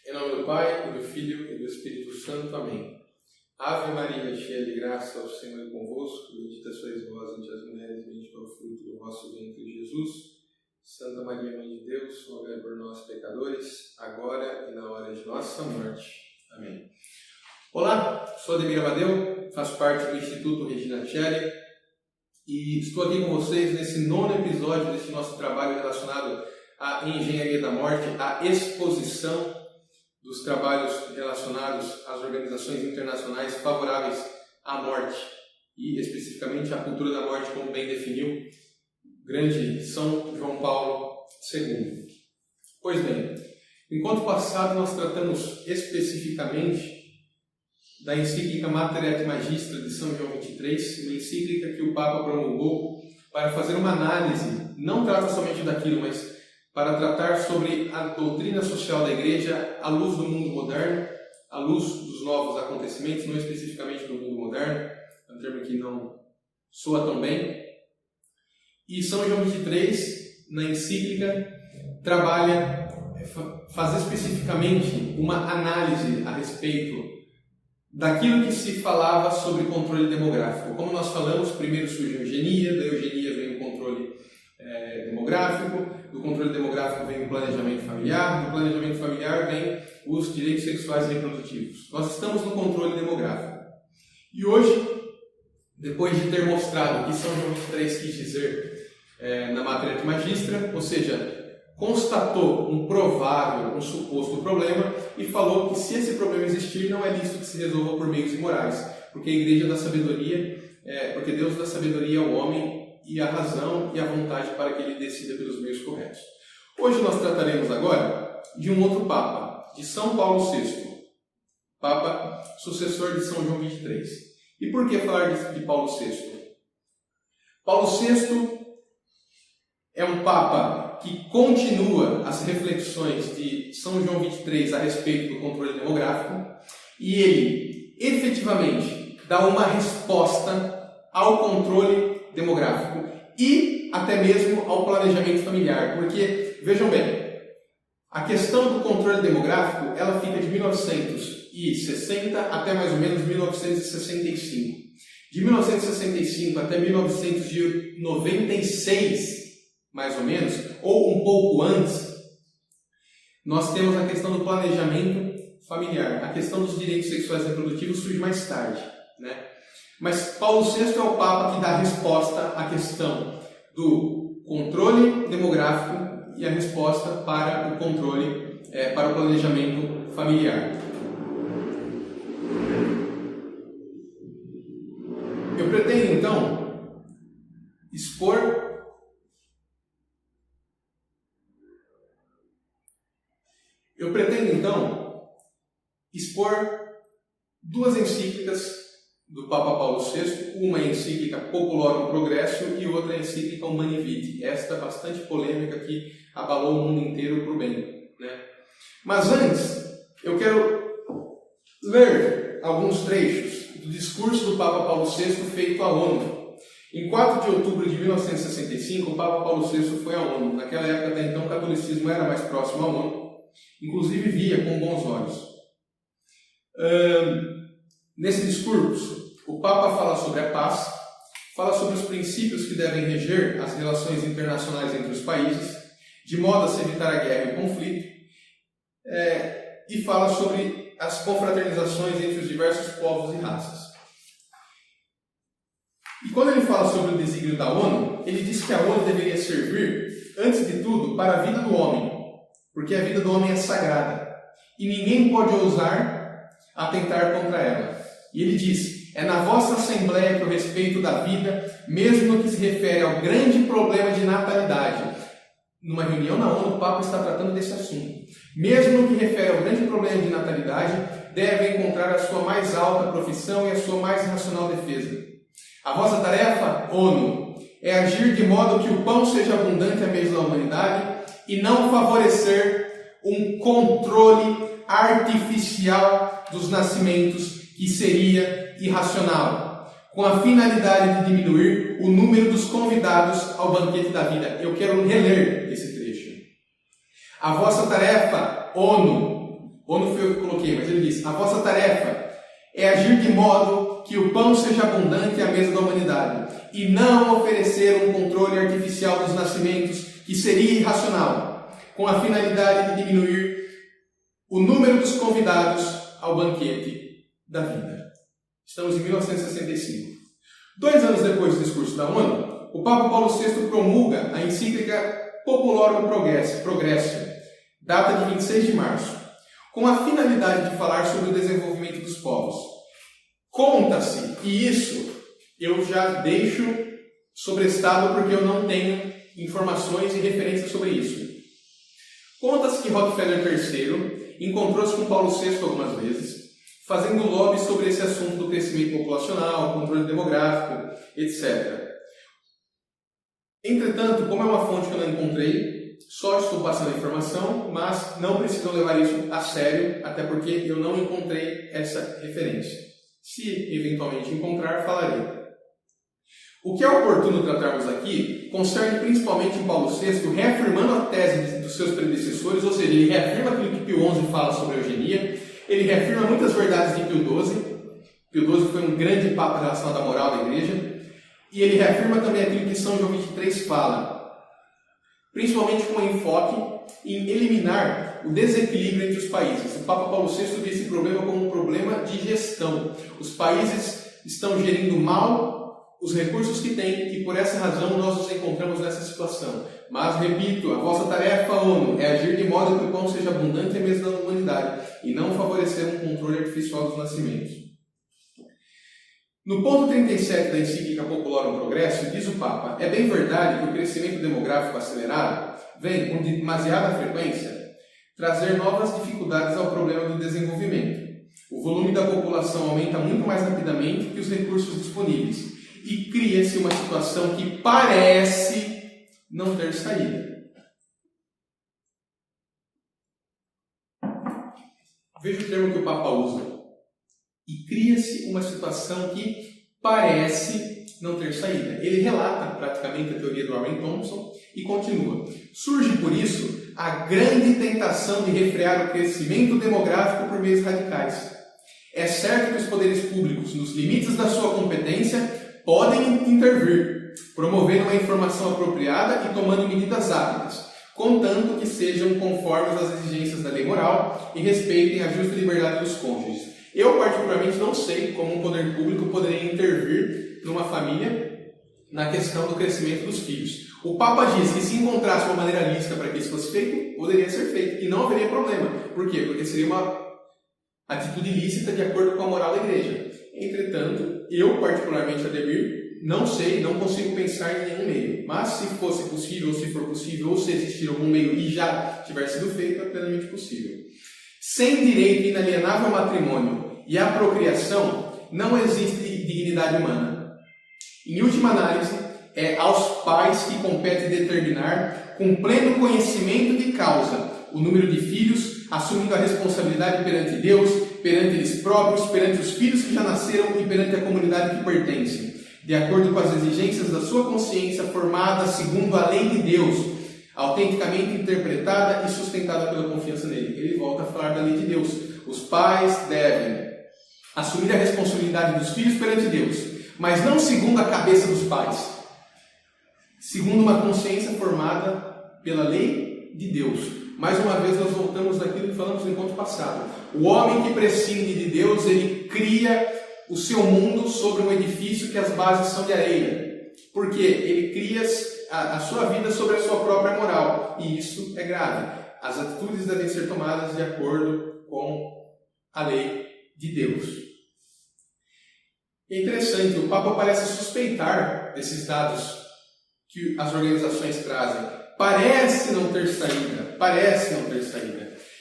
Em nome do Pai, e do Filho e do Espírito Santo. Amém. Ave Maria, cheia de graça, o Senhor é convosco. Bendita sois vós entre as mulheres, e bendito é o fruto do vosso ventre, Jesus. Santa Maria, Mãe de Deus, rogai por nós, pecadores, agora e na hora de nossa morte. Amém. Olá, sou Ademir Amadeu, faço parte do Instituto Regina Coeli e estou aqui com vocês nesse 9º episódio desse nosso trabalho relacionado à engenharia da morte, à exposição dos trabalhos relacionados às organizações internacionais favoráveis à morte e especificamente à cultura da morte, como bem definiu o grande São João Paulo II. Pois bem, no encontro passado nós tratamos especificamente da encíclica Mater et Magistra de São João XXIII, uma encíclica que o Papa promulgou para fazer uma análise, não trata somente daquilo, mas para tratar sobre a doutrina social da Igreja à luz do mundo moderno, à luz dos novos acontecimentos, não especificamente do mundo moderno, é um termo que não soa tão bem. E São João XXIII, na encíclica, faz especificamente uma análise a respeito daquilo que se falava sobre controle demográfico. Como nós falamos, primeiro surge a eugenia, da eugenia vem o controle demográfico, do controle demográfico vem o planejamento familiar, do planejamento familiar vem os direitos sexuais e reprodutivos. Nós estamos no controle demográfico. E hoje, depois de ter mostrado o que São João XXIII quis dizer na Mater et Magistra, ou seja, constatou um provável, um suposto problema e falou que se esse problema existir, não é lícito que se resolva por meios imorais, porque a Igreja dá sabedoria, porque Deus dá sabedoria ao homem e a razão e a vontade para que ele decida pelos meios corretos. Hoje nós trataremos agora de um outro Papa, de São Paulo VI, Papa sucessor de São João XXIII. E por que falar de Paulo VI? Paulo VI é um Papa que continua as reflexões de São João XXIII a respeito do controle demográfico e ele efetivamente dá uma resposta ao controle demográfico e até mesmo ao planejamento familiar, porque, vejam bem, a questão do controle demográfico ela fica de 1960 até mais ou menos 1965. De 1965 até 1996, mais ou menos, ou um pouco antes, nós temos a questão do planejamento familiar. A questão dos direitos sexuais e reprodutivos surge mais tarde, né? Mas Paulo VI é o Papa que dá a resposta à questão do controle demográfico e a resposta para o controle, para o planejamento familiar. Eu pretendo então expor duas encíclicas do Papa Paulo VI, uma encíclica Populorum Progressio e outra encíclica Humani Vitae, esta bastante polêmica que abalou o mundo inteiro para o bem, né? Mas antes, eu quero ler alguns trechos do discurso do Papa Paulo VI feito à ONU. Em 4 de outubro de 1965, o Papa Paulo VI foi à ONU. Naquela época, até então, o catolicismo era mais próximo à ONU, inclusive via com bons olhos. Nesse discurso, o Papa fala sobre a paz, fala sobre os princípios que devem reger as relações internacionais entre os países, de modo a se evitar a guerra e o conflito, e fala sobre as confraternizações entre os diversos povos e raças. E quando ele fala sobre o desígnio da ONU, ele diz que a ONU deveria servir, antes de tudo, para a vida do homem, porque a vida do homem é sagrada, e ninguém pode ousar atentar contra ela. E ele diz: é na vossa Assembleia que o respeito da vida, mesmo no que se refere ao grande problema de natalidade. Numa reunião na ONU, o Papa está tratando desse assunto. Mesmo no que refere ao grande problema de natalidade, deve encontrar a sua mais alta profissão e a sua mais racional defesa. A vossa tarefa, ONU, é agir de modo que o pão seja abundante a meios da humanidade e não favorecer um controle artificial dos nascimentos que seria irracional, com a finalidade de diminuir o número dos convidados ao banquete da vida. Eu quero reler esse trecho. A vossa tarefa, ONU, ou não foi eu que coloquei, mas ele diz: a vossa tarefa é agir de modo que o pão seja abundante à mesa da humanidade, e não oferecer um controle artificial dos nascimentos, que seria irracional, com a finalidade de diminuir o número dos convidados ao banquete da vida. Estamos em 1965. 2 anos depois do discurso da ONU, o Papa Paulo VI promulga a encíclica Populorum Progressio, data de 26 de março, com a finalidade de falar sobre o desenvolvimento dos povos. Conta-se, e isso eu já deixo sobrestado porque eu não tenho informações e referências sobre isso. Conta-se que Rockefeller III encontrou-se com Paulo VI algumas vezes, fazendo lobby sobre esse assunto do crescimento populacional, controle demográfico, etc. Entretanto, como é uma fonte que eu não encontrei, só estou passando a informação, mas não precisam levar isso a sério, até porque eu não encontrei essa referência. Se eventualmente encontrar, falarei. O que é oportuno tratarmos aqui concerne principalmente Paulo VI, reafirmando a tese dos seus predecessores, ou seja, ele reafirma aquilo que Pio XI fala sobre a eugenia, ele reafirma muitas verdades de Pio XII. Pio XII foi um grande papa relacionado à moral da igreja, e ele reafirma também aquilo que São João XXIII fala, principalmente com enfoque em eliminar o desequilíbrio entre os países. O Papa Paulo VI vê esse problema como um problema de gestão. Os países estão gerindo mal os recursos que têm e por essa razão nós nos encontramos nessa situação. Mas, repito, a vossa tarefa, ONU, é agir de modo que o pão seja abundante à mesa da humanidade e não favorecer um controle artificial dos nascimentos. No ponto 37 da encíclica Populorum Progressio, diz o Papa: é bem verdade que o crescimento demográfico acelerado vem, com demasiada frequência, trazer novas dificuldades ao problema do desenvolvimento. O volume da população aumenta muito mais rapidamente que os recursos disponíveis e cria-se uma situação que parece não ter saída. Veja o termo que o Papa usa. E cria-se uma situação que parece não ter saída. Ele relata praticamente a teoria do Warren Thompson e continua. Surge por isso a grande tentação de refrear o crescimento demográfico por meios radicais. É certo que os poderes públicos, nos limites da sua competência, podem intervir, promovendo uma informação apropriada e tomando medidas hábitas, contanto que sejam conformes às exigências da lei moral e respeitem a justa liberdade dos cônjuges. Eu, particularmente, não sei como um poder público poderia intervir numa família na questão do crescimento dos filhos. O Papa diz que se encontrasse uma maneira lícita para que isso fosse feito, poderia ser feito e não haveria problema. Por quê? Porque seria uma atitude lícita de acordo com a moral da igreja. Entretanto, eu, particularmente, Ademir, não sei, não consigo pensar em nenhum meio. Mas se fosse possível, ou se for possível, ou se existir algum meio e já tiver sido feito, é plenamente possível. Sem direito inalienável ao matrimônio e à procriação, não existe dignidade humana. Em última análise, é aos pais que compete determinar, com pleno conhecimento de causa, o número de filhos, assumindo a responsabilidade perante Deus, perante eles próprios, perante os filhos que já nasceram e perante a comunidade que pertencem, de acordo com as exigências da sua consciência formada segundo a lei de Deus, autenticamente interpretada e sustentada pela confiança nele. Ele volta a falar da lei de Deus. Os pais devem assumir a responsabilidade dos filhos perante Deus, mas não segundo a cabeça dos pais, segundo uma consciência formada pela lei de Deus. Mais uma vez nós voltamos daquilo que falamos no encontro passado. O homem que prescinde de Deus, ele cria o seu mundo sobre um edifício que as bases são de areia. Porque ele cria a sua vida sobre a sua própria moral. E isso é grave. As atitudes devem ser tomadas de acordo com a lei de Deus. É interessante, o Papa parece suspeitar desses dados que as organizações trazem. Parece não ter saída.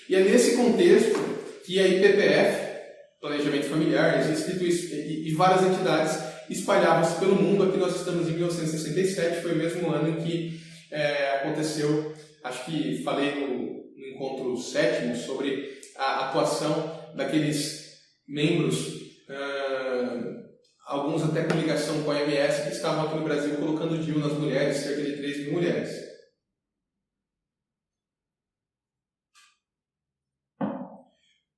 E é nesse contexto que a IPPF, Planejamento Familiar, e várias entidades espalhavam-se pelo mundo. Aqui nós estamos em 1967, foi o mesmo ano em que aconteceu, acho que falei no encontro 7º, sobre a atuação daqueles membros, alguns até com ligação com a OMS, que estavam aqui no Brasil colocando DIU nas mulheres, cerca de 3 mil mulheres.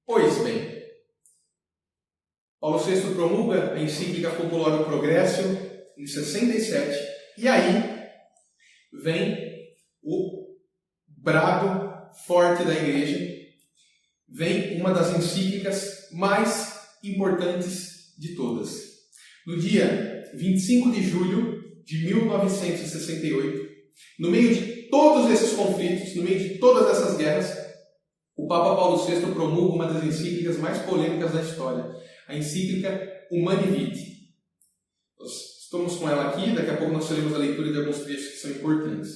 Pois bem, Paulo VI promulga a encíclica Populorum Progressio em 67, e aí vem o brado forte da Igreja, vem uma das encíclicas mais importantes de todas. No dia 25 de julho de 1968, no meio de todos esses conflitos, no meio de todas essas guerras, o Papa Paulo VI promulga uma das encíclicas mais polêmicas da história, a encíclica Humani Vitae. Nós estamos com ela aqui, daqui a pouco nós faremos a leitura de alguns trechos que são importantes.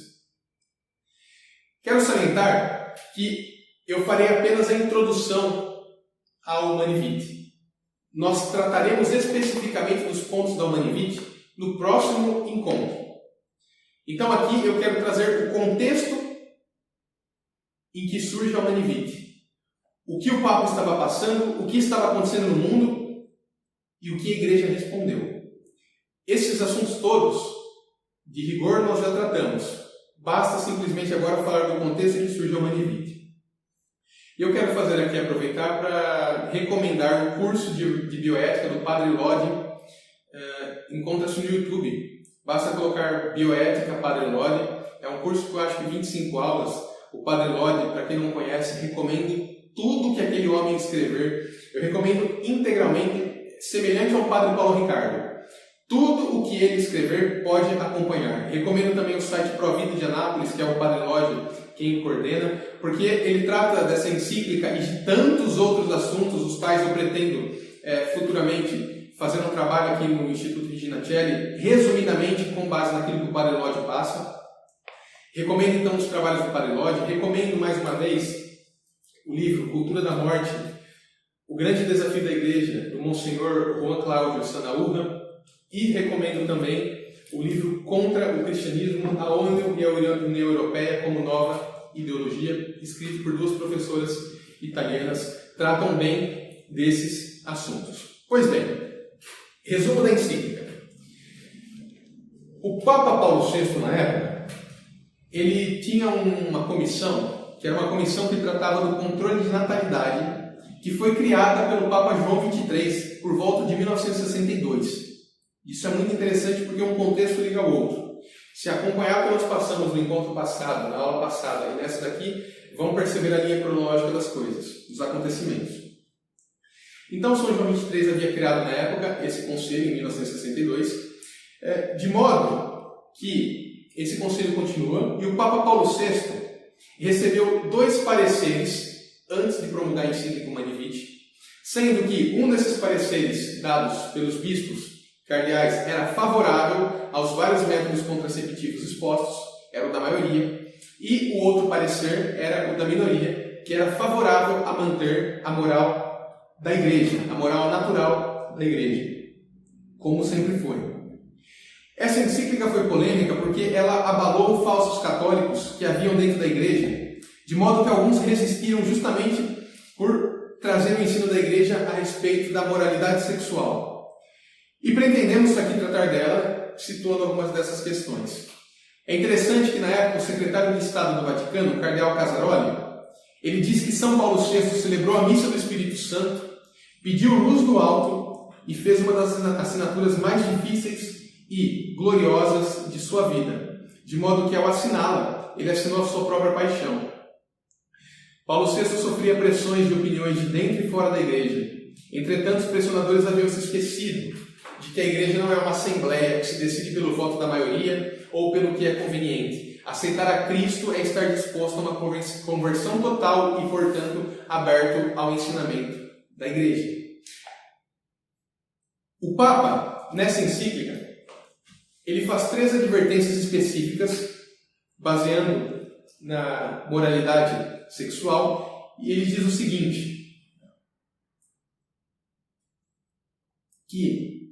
Quero salientar que eu farei apenas a introdução à Humani Vitae. Nós trataremos especificamente dos pontos da Humani Vitae no próximo encontro. Então aqui eu quero trazer o contexto em que surge a Humani Vitae. O que o Papa estava passando, o que estava acontecendo no mundo e o que a Igreja respondeu. Esses assuntos todos, de rigor, nós já tratamos. Basta simplesmente agora falar do contexto em que surge a Humani Vitae. E eu quero fazer aqui, aproveitar para recomendar o curso de bioética do Padre Lodi. Encontra-se no YouTube. Basta colocar Bioética Padre Lodi. É um curso que eu acho que 25 aulas. O Padre Lodi, para quem não conhece, recomendo tudo que aquele homem escrever. Eu recomendo integralmente, semelhante ao Padre Paulo Ricardo. Tudo o que ele escrever pode acompanhar. Recomendo também o site Provida de Anápolis, que é o Padre Lodi quem coordena, porque ele trata dessa encíclica e de tantos outros assuntos, os quais eu pretendo futuramente fazer um trabalho aqui no Instituto Regina Coeli, resumidamente com base naquilo que o Padre Lodi passa. Recomendo então os trabalhos do Padre Lodi, recomendo mais uma vez o livro Cultura da Morte, O Grande Desafio da Igreja, do Monsenhor Juan Cláudio Sanaúja, e recomendo também o livro Contra o Cristianismo, a ONU e a União Europeia como Nova Ideologia, escrito por duas professoras italianas, tratam bem desses assuntos. Pois bem, resumo da encíclica. O Papa Paulo VI, na época, ele tinha uma comissão, que era uma comissão que tratava do controle de natalidade, que foi criada pelo Papa João XXIII por volta de 1962. Isso é muito interessante porque um contexto liga ao outro. Se acompanhar o que nós passamos no encontro passado, na aula passada e nessa daqui, vão perceber a linha cronológica das coisas, dos acontecimentos. Então, São João XXIII havia criado na época esse conselho, em 1962, de modo que esse conselho continua e o Papa Paulo VI recebeu 2 pareceres antes de promulgar a encíclica Humani Vitae, sendo que um desses pareceres dados pelos bispos cardeais era favorável aos vários métodos contraceptivos expostos, era o da maioria, e o outro parecer era o da minoria, que era favorável a manter a moral da Igreja, a moral natural da Igreja, como sempre foi. Essa encíclica foi polêmica porque ela abalou falsos católicos que haviam dentro da Igreja, de modo que alguns resistiram justamente por trazer o ensino da Igreja a respeito da moralidade sexual. E pretendemos aqui tratar dela, situando algumas dessas questões. É interessante que na época o secretário de Estado do Vaticano, o cardeal Casaroli, ele disse que São Paulo VI celebrou a missa do Espírito Santo, pediu luz do alto e fez uma das assinaturas mais difíceis e gloriosas de sua vida, de modo que ao assiná-la, ele assinou a sua própria paixão. Paulo VI sofria pressões de opiniões de dentro e fora da Igreja. Entretanto, os pressionadores haviam se esquecido de que a Igreja não é uma assembleia que se decide pelo voto da maioria ou pelo que é conveniente. Aceitar a Cristo é estar disposto a uma conversão total e, portanto, aberto ao ensinamento da Igreja. O Papa, nessa encíclica, ele faz 3 advertências específicas, baseando na moralidade sexual, e ele diz o seguinte, que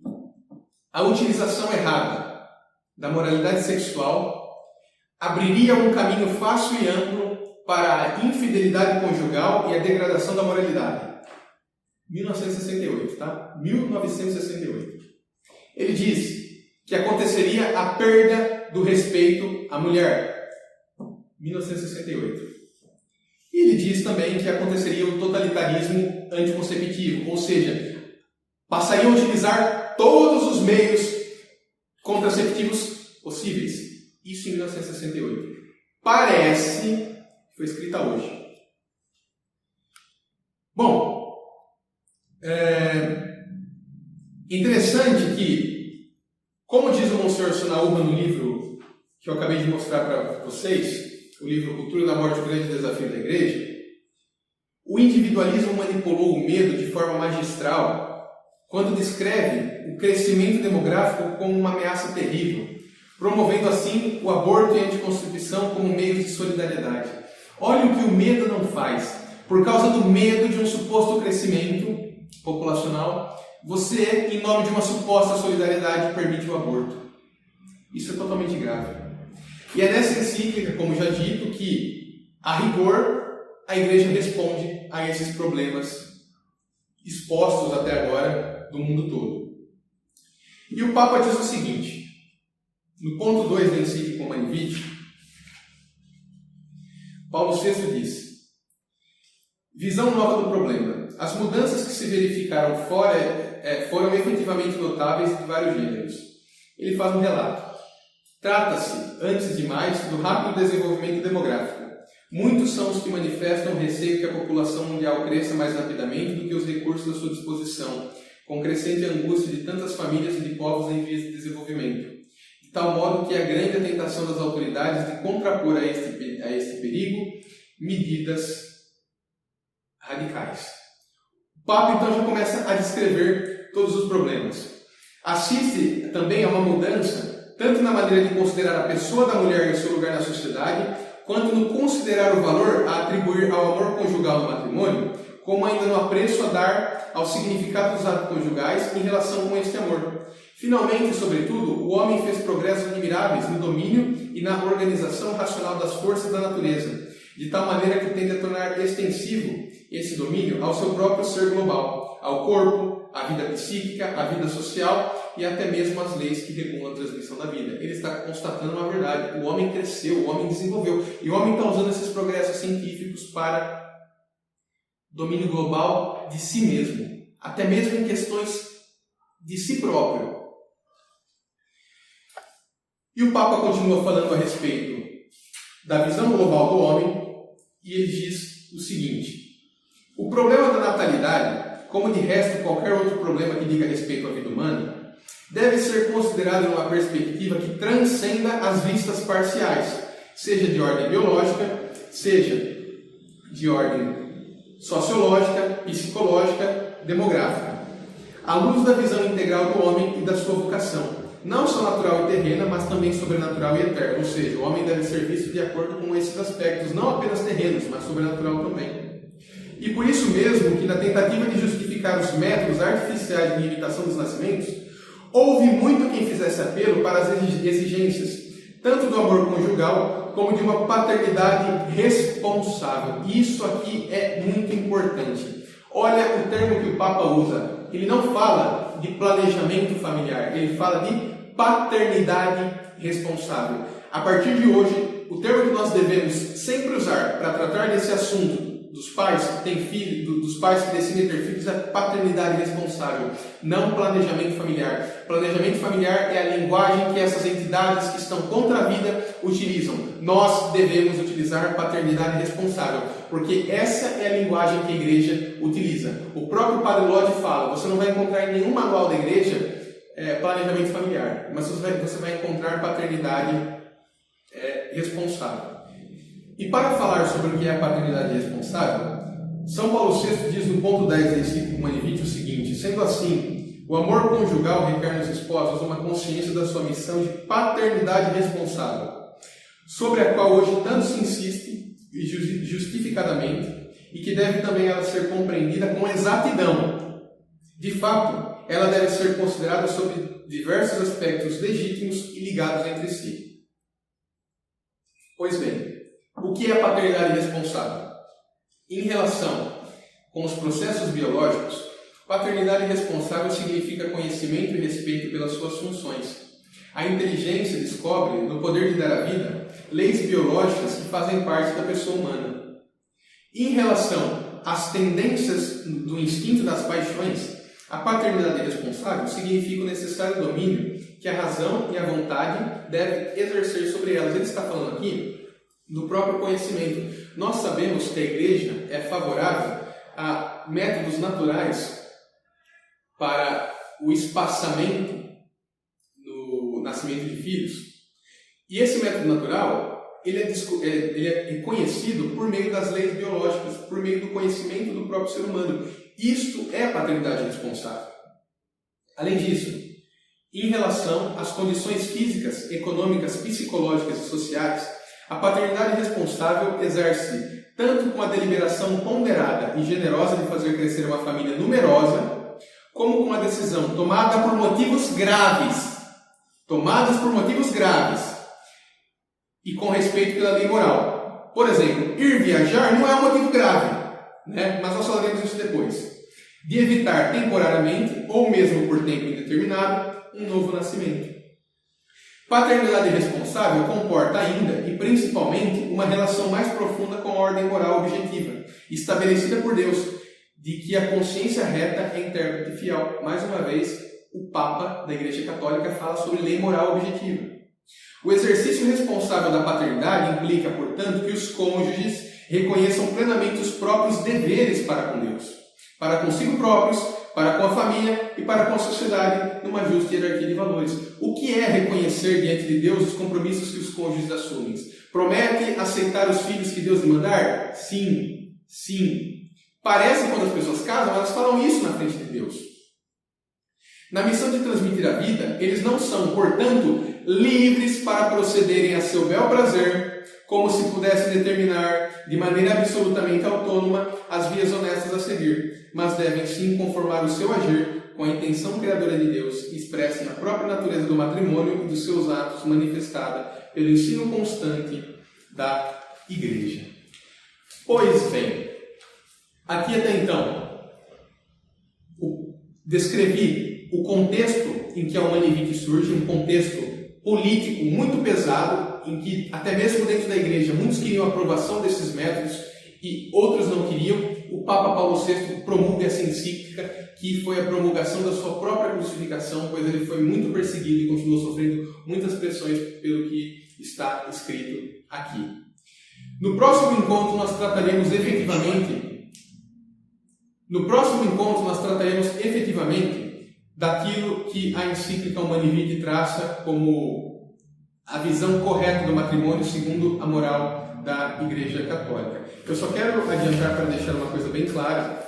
a utilização errada da moralidade sexual abriria um caminho fácil e amplo para a infidelidade conjugal e a degradação da moralidade. 1968, tá? 1968. Ele diz que aconteceria a perda do respeito à mulher. 1968. E ele diz também que aconteceria o totalitarismo anticonceptivo, ou seja, passariam a utilizar todos os meios contraceptivos possíveis. Isso em 1968. Parece que foi escrita hoje. Bom, interessante que, como diz o Monsenhor Sonaúba no livro que eu acabei de mostrar para vocês, o livro Cultura da Morte, o Grande Desafio da Igreja, o individualismo manipulou o medo de forma magistral quando descreve o crescimento demográfico como uma ameaça terrível, promovendo assim o aborto e a anticoncepção como meios de solidariedade. Olha o que o medo não faz. Por causa do medo de um suposto crescimento populacional, você, em nome de uma suposta solidariedade, permite o aborto. Isso é totalmente grave. E é nessa encíclica, como já dito, que, a rigor, a Igreja responde a esses problemas expostos até agora do mundo todo. E o Papa diz o seguinte, no ponto 2 da encíclica Humani Vitae, Paulo VI diz: visão nova do problema. As mudanças que se verificaram foram efetivamente notáveis de vários gêneros. Ele faz um relato. Trata-se, antes de mais, do rápido desenvolvimento demográfico. Muitos são os que manifestam o receio que a população mundial cresça mais rapidamente do que os recursos à sua disposição, com crescente angústia de tantas famílias e de povos em vias de desenvolvimento. De tal modo que a grande tentação das autoridades de contrapor a este perigo medidas radicais. O Papa então já começa a descrever todos os problemas. Assiste também a uma mudança, tanto na maneira de considerar a pessoa da mulher e o seu lugar na sociedade, quanto no considerar o valor a atribuir ao amor conjugal no matrimônio, como ainda no apreço a dar ao significado dos atos conjugais em relação com este amor. Finalmente, sobretudo, o homem fez progressos admiráveis no domínio e na organização racional das forças da natureza, de tal maneira que tende a tornar extensivo esse domínio ao seu próprio ser global, ao corpo, à vida psíquica, à vida social e até mesmo às leis que regulam a transmissão da vida. Ele está constatando uma verdade. O homem cresceu, o homem desenvolveu. E o homem está usando esses progressos científicos para domínio global de si mesmo, até mesmo em questões de si próprio. E o Papa continua falando a respeito da visão global do homem e ele diz o seguinte: o problema da natalidade, como de resto qualquer outro problema que diga respeito à vida humana, deve ser considerado em uma perspectiva que transcenda as vistas parciais, seja de ordem biológica, seja de ordem sociológica, psicológica, demográfica, à luz da visão integral do homem e da sua vocação, não só natural e terrena, mas também sobrenatural e eterna, ou seja, o homem deve ser visto de acordo com esses aspectos, não apenas terrenos, mas sobrenatural também. E por isso mesmo que na tentativa de justificar os métodos artificiais de limitação dos nascimentos, houve muito quem fizesse apelo para as exigências, tanto do amor conjugal, como de uma paternidade responsável. Isso aqui é muito importante. Olha o termo que o Papa usa. Ele não fala de planejamento familiar, ele fala de paternidade responsável. A partir de hoje, o termo que nós devemos sempre usar para tratar desse assunto dos pais que têm filhos, dos pais que decidem ter filhos, é paternidade responsável, não planejamento familiar. Planejamento familiar é a linguagem que essas entidades que estão contra a vida utilizam. Nós devemos utilizar paternidade responsável, porque essa é a linguagem que a igreja utiliza. O próprio Padre Lodge fala, você não vai encontrar em nenhum manual da igreja planejamento familiar, mas você vai encontrar paternidade responsável. E para falar sobre o que é a paternidade responsável, São Paulo VI diz no ponto 10 da encíclica Humani Vitae o seguinte: sendo assim, o amor conjugal requer nos esposos uma consciência da sua missão de paternidade responsável, sobre a qual hoje tanto se insiste, justificadamente, e que deve também ela ser compreendida com exatidão. De fato, ela deve ser considerada sobre diversos aspectos legítimos e ligados entre si. Pois bem, o que é a paternidade responsável? Em relação com os processos biológicos, paternidade responsável significa conhecimento e respeito pelas suas funções. A inteligência descobre, no poder de dar a vida, leis biológicas que fazem parte da pessoa humana. Em relação às tendências do instinto das paixões, a paternidade responsável significa o necessário domínio que a razão e a vontade devem exercer sobre elas. Ele está falando aqui do próprio conhecimento. Nós sabemos que a igreja é favorável a métodos naturais para o espaçamento no nascimento de filhos. E esse método natural ele é conhecido por meio das leis biológicas, por meio do conhecimento do próprio ser humano. Isto é a paternidade responsável. Além disso, em relação às condições físicas, econômicas, psicológicas e sociais, a paternidade responsável exerce tanto com a deliberação ponderada e generosa de fazer crescer uma família numerosa, como com a decisão tomada por motivos graves, e com respeito pela lei moral. Por exemplo, ir viajar não é um motivo grave, né? Mas nós falaremos isso depois. De evitar temporariamente, ou mesmo por tempo indeterminado, um novo nascimento. Paternidade responsável comporta ainda, e principalmente, uma relação mais profunda com a ordem moral objetiva, estabelecida por Deus, de que a consciência reta é intérprete fiel. Mais uma vez, o Papa da Igreja Católica fala sobre lei moral objetiva. O exercício responsável da paternidade implica, portanto, que os cônjuges reconheçam plenamente os próprios deveres para com Deus, para consigo próprios, para com a família e para com a sociedade, numa justa hierarquia de valores. O que é reconhecer diante de Deus os compromissos que os cônjuges assumem? Promete aceitar os filhos que Deus lhe mandar? Sim, sim. Parece quando as pessoas casam, elas falam isso na frente de Deus. Na missão de transmitir a vida, eles não são, portanto, livres para procederem a seu bel prazer, como se pudessem determinar de maneira absolutamente autônoma as vias honestas a seguir, mas devem sim conformar o seu agir com a intenção criadora de Deus, expressa na própria natureza do matrimônio e dos seus atos, manifestada pelo ensino constante da Igreja. Pois bem, aqui até então, descrevi o contexto em que a Humanivite surge, um contexto político muito pesado, em que até mesmo dentro da igreja muitos queriam a aprovação desses métodos e outros não queriam. O Papa Paulo VI promulga essa encíclica, que foi a promulgação da sua própria crucificação, pois ele foi muito perseguido e continuou sofrendo muitas pressões pelo que está escrito aqui. No próximo encontro nós trataremos efetivamente daquilo que a encíclica Humanivite traça como a visão correta do matrimônio segundo a moral da Igreja Católica. Eu só quero adiantar para deixar uma coisa bem clara.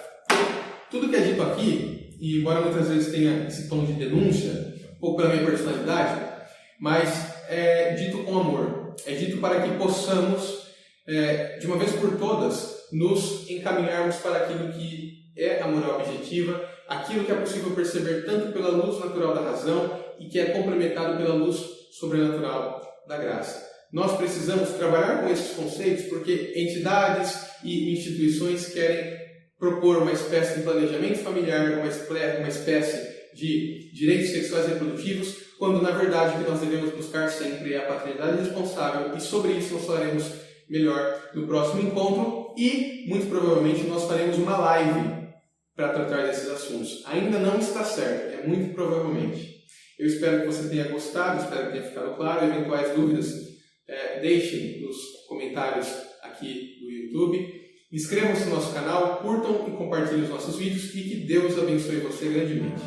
Tudo que é dito aqui, e embora muitas vezes tenha esse tom de denúncia, um pouco pela minha personalidade, mas é dito com amor. É dito para que possamos, de uma vez por todas, nos encaminharmos para aquilo que é a moral objetiva, aquilo que é possível perceber tanto pela luz natural da razão e que é complementado pela luz sobrenatural da graça. Nós precisamos trabalhar com esses conceitos porque entidades e instituições querem propor uma espécie de planejamento familiar, uma espécie de direitos sexuais e reprodutivos, quando na verdade o que nós devemos buscar sempre é a paternidade responsável, e sobre isso nós falaremos melhor no próximo encontro e muito provavelmente nós faremos uma live para tratar desses assuntos. Ainda não está certo, é muito provavelmente. Eu espero que você tenha gostado, espero que tenha ficado claro. Eventuais dúvidas, deixem nos comentários aqui do YouTube. Inscrevam-se no nosso canal, curtam e compartilhem os nossos vídeos e que Deus abençoe você grandemente.